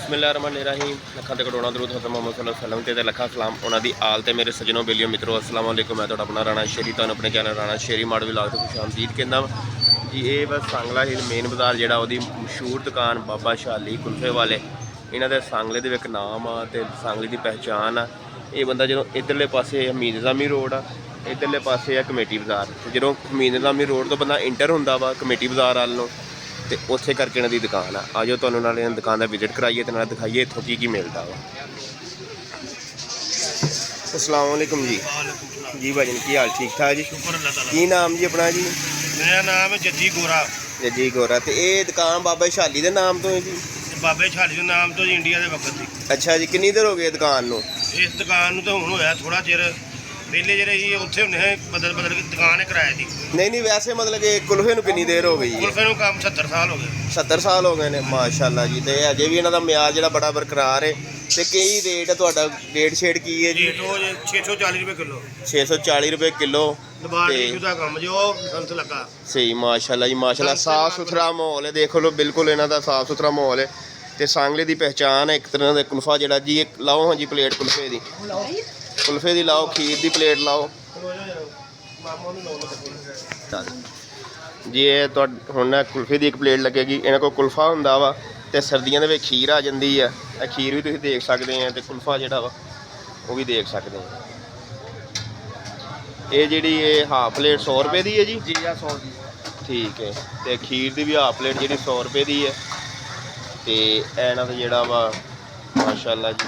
बिस्मिल्लाहिर्रहमानिर्रहीम लखा ते करोड़ों दरूद हज़रत मुहम्मद सल्लल्लाहु अलैहि वसल्लम ते लखा सलाम उन्हां दी आल ते मेरे सज्जनों बेलियो मित्रों अस्सलाम वालेकुम। मैं तुहाडा अपना राणा शेरी तुहानूं अपने चैनल राणा शेरी माड़ विलाग ते खुश आमदीद कहंदा जी। ये बस सांगला हिल मेन बाज़ार जिहड़ा ओहदी मशहूर दुकान बाबा शाली कुल्फे वाले इन्हां दे सांगले दे विच नाम आ ते सांगले दी पहचान आ। ये बंदा जो इधरले पासे हमीद निज़ामी रोड आ, इधरले पासे आ कमेटी बाज़ार, जो हमीद निज़ामी रोड तो बंदा इंटर हुंदा वा कमेटी बाज़ार वाल नूं तो उत्थे करके इन्हां दी दुकान आ जाओ तुहानूं नाल इन्हां दुकान का विजिट कराइए तो नाल दिखाइए इत्थों की मिलता वा। अस्सलाम वालेकुम जी। जी भाजन की हाल ठीक ठाक जी? की नाम जी अपना जी? मेरा नाम है जज्जी गोरा। जज्जी गोरा। तो ये दुकान बाबा शाली के नाम तो है जी? बाबे छाली के नाम तो जी इंडिया के वक्त दी। अच्छा जी, कितनी देर हो गई दुकान नूं? इस दुकान तो हुण होया थोड़ा चिर, पहले जेह्ड़े ही उत्थे हुंदे हे बदल बदल के दुकान है किराए दी। नहीं वैसे मतलब कि कुल्फे नूं कितनी देर हो गई है? कुल्फे नूं काम 70 साल हो गए। 70 साल हो गए ने माशाअल्लाह जी। तो अजे भी इन्हां दा म्यार जिहड़ा बड़ा बरकरार है। तो कई रेट है तुहाडा? रेट शेट की है जी? रेट हो 640 रुपये किलो। 640 रुपये किलो। दुकान काम जो संस लगा सही माशाल्लाह जी माशाल्लाह। साफ सुथरा माहौल है, देखो लो बिल्कुल इन्हां दा साफ सुथरा माहौल है। तो सांगले की पहचान है एक तरह का कुल्फा जिहड़ा जी। एक लाओ हाँ जी प्लेट कुल्फे की, कुल्फे की लाओ, खीर की प्लेट लाओ जी। ये तो हुण कुल्फे की एक प्लेट लगेगी। इन्हां कोल कुल्फा हुंदा वा ते सर्दियों दे विच खीर आ जांदी है। खीर भी तुसीं देख सकते हैं तो कुल्फा जिहड़ा वा वो भी देख सकते हैं। ये जी हाफ प्लेट 100 रुपये की है जी? जी 100 जी। ठीक है। तो खीर की भी हाफ प्लेट जी 100 रुपये की है। तो इन्हां दा जिहड़ा वा माशाअल्लाह जी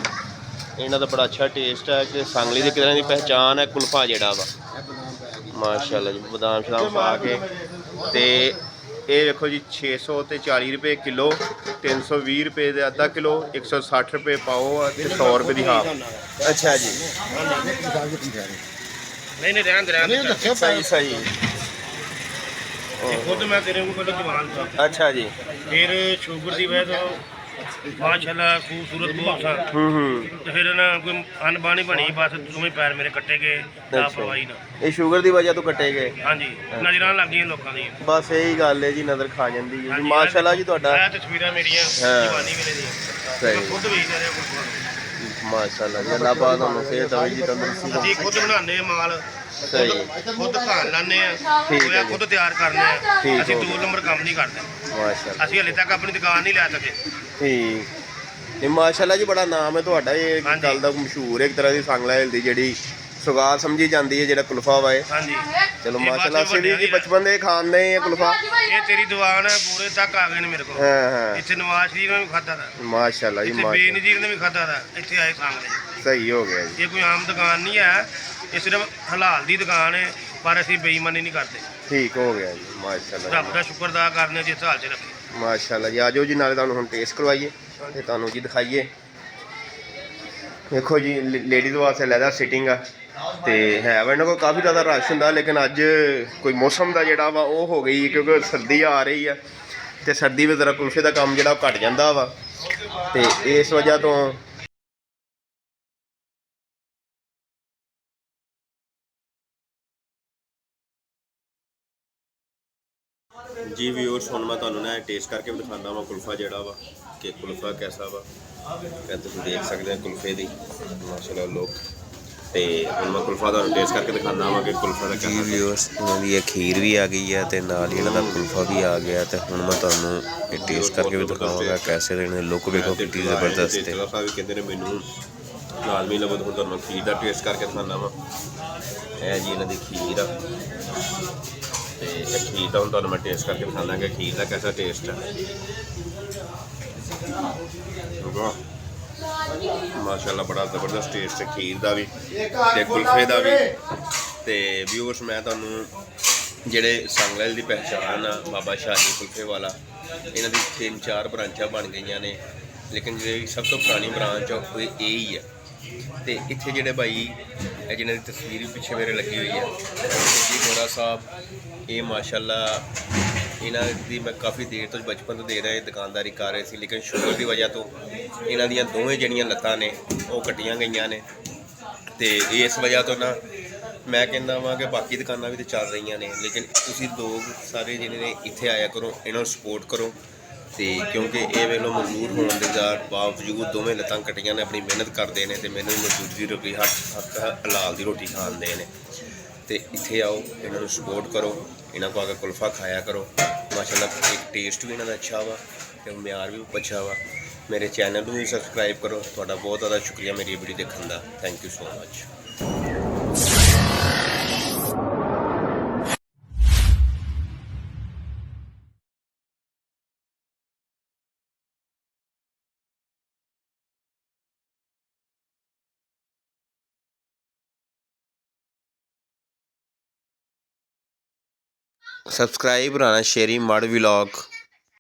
इन्हां दा बड़ा अच्छा टेस्ट है कि सांगली की तरह की पहचान है कुल्फा जिहड़ा वा माशाअल्लाह जी। बदाम शदाम पा के तो ये देखो जी 640 रुपये किलो, 320 रुपये के अद्धा किलो, 160 रुपये पाओ तो 100 रुपये की हाफ। अच्छा जी नहीं रहन सही सही। खुद मैं तेरे को पहले जवान था। अच्छा जी। फिर शुगर की वजह तो माशाल्लाह खूबसूरत बहुत था। तो फिर ना कोई अनबानी बनी, बस दोवें पैर मेरे कट्टे गए, लापरवाही ना। ये शुगर की वजह तो कट्टे गए? हाँ जी, नजर लग गई लोगों दी। बस यही गल है जी, नज़र खा जाती है जी। माशाल्लाह जी तुहाडा तस्वीरां मेरियां जवानी वेले दी सही खुद वेच रहे कुल्फा माशाल्लाह जी। अल्लाह पाक तुहानूं सेहत देवे जी, तंदुरुस्ती ਅਸੀਂ खुद बनाने माल, सही खुद घाल लाने ठीक है खुद तैयार करने ठीक ਅਸੀਂ हो 2 नंबर काम नहीं करते। माशाल्लाह ਅਸੀਂ हले तक अपनी दुकान नहीं लै सके। ठीक। ये माशाल्लाह जी बड़ा नाम है तुहाडा। ये हाँ जी। गल दा मशहूर है एक तरह की सांगला हिल दी जिहड़ी सुगात समझी जाती है जिहड़ा कुल्फा वा है। हाँ जी चलो ये माशाल्लाह बस असीं भी जी बचपन दे खांदे हैं कुल्फा। ये तेरी दुकान है पूरे तक आ गए ने मेरे को। हाँ हाँ इत्थे नवाज शरीफ ने भी खादा था, माशाल्लाह जी इत्थे माशाल्लाह बेनजीर ने भी खादा था, इत्थे आए सांगले। सही हो गया जी। ये कोई आम दुकान नहीं है, ये सिर्फ हलाल दी दुकान है, पर ਅਸੀਂ बेईमानी नहीं करते। ठीक हो गया जी माशाल्लाह रब का शुक्र अदा करने जिस हाल च रखे। माशाल्लाह जी। आ जाओ जी नाले तुहानूं हुण टेस्ट करवाइए ते तुहानूं जी दिखाइए। देखो जी लेडीज़ वास्ते लैदा सिटिंग आ ते है वा इन्हां कोल काफ़ी ज़्यादा रश हुंदा, लेकिन अज कोई मौसम का जिहड़ा वा ओह हो गई क्योंकि सर्दी आ रही है तो सर्दी में ज़रा कुल्फे का काम जिहड़ा घट जांदा वा ते इस वजह तो जी व्यूअर्स हुण मैं तुहानूं ना टेस्ट करके भी दिखांदा वा कुल्फा जिहड़ा वा कि कुल्फा कैसा वा। क्या तुसीं देख सकते हैं कुल्फे दी माशाल्लाह लोग। तो हुण मैं कुल्फा तुहानूं टेस्ट करके दिखांदा वा कि कुल्फा दा जी व्यूअर्स इन्हां दी खीर भी आ गई है तो नाल ही इन्हां दा कुल्फा भी आ गया। तो हुण मैं तुहानूं टेस्ट करके भी दिखावांगा कैसे इन्हां दे लुक वेखो कितनी जबरदस्त है। साहब कहते हैं मैनू लाजमी लभो हुण तुहानूं खीर का टेस्ट करके दिखाना वा। है जी इन्हां दी खीर आ ते खीर का हुण तुहानूं मैं टेस्ट करके दिखाना कि खीर का कैसा टेस्ट है। माशाल्लाह बड़ा जबरदस्त टेस्ट है खीर का भी ते कुल्फे का भी। तो व्यूअर्स मैं तुहानूं जिहड़े सांगला दी पहचान आ बाबा शाली कुल्फे वाला, इन्हां दी 3-4 ब्रांचां बन गई ने, लेकिन जी सब तो पुरानी ब्रांच है वो यही है। तो इत्थे जिहड़े भाई जिन्हां दी तस्वीर भी पिछे मेरे लगी हुई है जी गोरा साहब, ये माशाल्लाह इन्हां दी मैं काफ़ी देर तो बचपन तो दे रहे दुकानदारी कर रहे थे, लेकिन शुगर की वजह तो इन्हां दियां दोवें जिहड़ियां लत्तां ने वो कट्टियां गईयां ने। तो इस वजह तो ना मैं कहना वा कि बाकी दुकानां भी तो चल रही ने, लेकिन तुसीं लोग सारे जिन्हें ने इत्थे आया करो, इन्हां नूं सपोर्ट करो ਤੇ ਕਿਉਂਕਿ ਇਹ ਵੇਖ ਲਓ ਮਜ਼ਦੂਰ ਹੋਣ ਦੇ ਬਾਵਜੂਦ ਦੋਵੇਂ ਲੱਤਾਂ ਕੱਟੀਆਂ ਨੇ, ਆਪਣੀ ਮਿਹਨਤ ਕਰਦੇ ਨੇ ਤੇ ਮੈਨੂੰ ਮਜ਼ਦੂਰ ਦੀ ਰੋਟੀ ਹੱਕ ਹਲਾਲ ਦੀ ਰੋਟੀ ਖਾਂਦੇ ਨੇ। ਤੇ ਇੱਥੇ ਆਓ, ਇਹਨਾਂ ਨੂੰ ਸਪੋਰਟ ਕਰੋ, ਇਹਨਾਂ ਕੋਲ ਆ ਕੇ ਕੁਲਫਾ ਖਾਇਆ ਕਰੋ। ਮਾਸ਼ਾਅੱਲਾ ਇੱਕ ਟੇਸਟ ਵੀ ਇਹਨਾਂ ਦਾ ਅੱਛਾ ਵਾ ਤੇ ਮਿਆਰ ਵੀ ਅੱਛਾ ਵਾ। ਮੇਰੇ ਚੈਨਲ ਨੂੰ ਵੀ ਸਬਸਕ੍ਰਾਈਬ ਕਰੋ। ਤੁਹਾਡਾ ਬਹੁਤ ਜ਼ਿਆਦਾ ਸ਼ੁਕਰੀਆ ਮੇਰੀ ਵੀਡੀਓ ਦੇਖਣ ਦਾ। Thank you so much. Subscribe Rana Sheri ਮੜ ਵਲੌਗ।